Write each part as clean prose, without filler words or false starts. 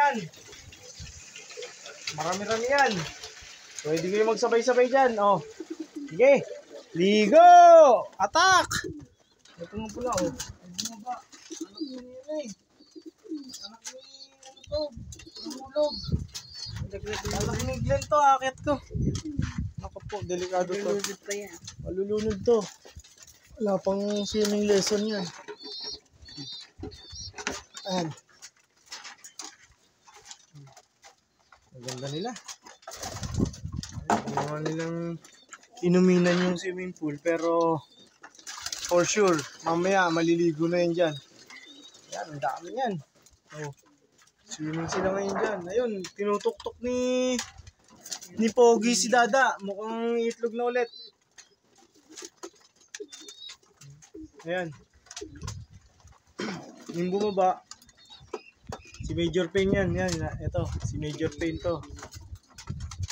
yan. Marami-rami yan. Pwede kayo magsabay-sabay dyan. Oh. Sige. Ligo! Atak! Ito nga pula, oh. Ano nga ba? Anak ni Nene. Anak ni, ano to? Lumulog. Anak ni Glenn to, akit ko. Naku po, delikado to. Malulunod pa yan. Malulunod to. Wala pang swimming lesson yan. Ayan. Maganda nila. Ginawa nilang inuminan yung swimming pool pero for sure, mamaya maliligo na yan dyan. Yan, ang dami yan. Oh. Swimming sila ngayon dyan. Ayun, tinutuktok ni Pogi si Dada. Mukhang itlog na ulit. Ayan. Yung bumaba, si Major Pain yan. Yan, ito. Si Major Pain to.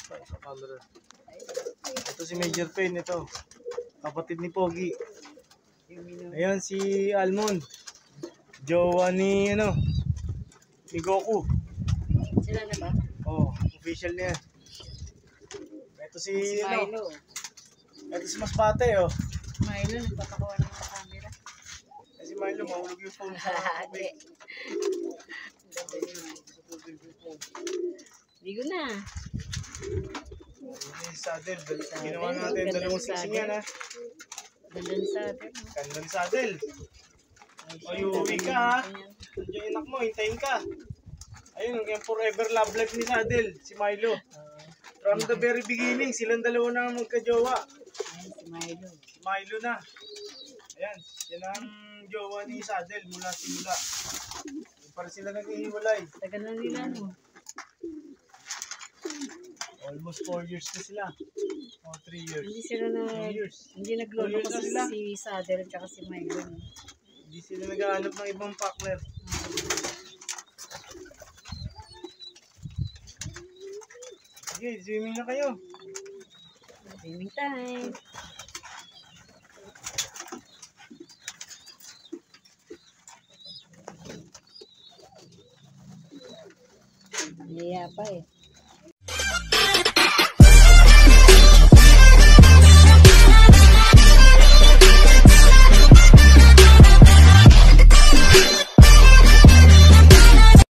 Sa camera. Ito si Major Pain, ito. Kapatid ni Pogi. Ayan si Almond. Jowa ni, ni Goku. Sila na ba? Oh, official na yan. Ito si Milo. Ito si Masbate, oh. Milo, nagpapakuha ng camera. Si Milo, mahulog yung phone sa tubig. Ligo na. Yung saddle, ginawa natin dalawang sising yan, ha. Ganda sa atin. Kandang saddle. O, uuwi ka, ha. Nandiyan yung anak mo, hintayin ka. Ayun, yung forever love life ni Saddle, si Milo. From the very beginning, silang dalawa na magka-jowa. Ayan, si Milo. Si Milo na. Ayan, yan ang jowa ni Saddle mula simula. Para sila naghihiwalay. Tagal na nila, no? Almost 4 years na sila. O, 3 years. Hindi sila na... 2 years. Hindi naglolo 2 years na kasi sila. si Sadel at saka si Milo. No? Hindi sila naghahanap ng ibang partner. Sige, swimming na kayo. Swimming time. Niyaya pa eh.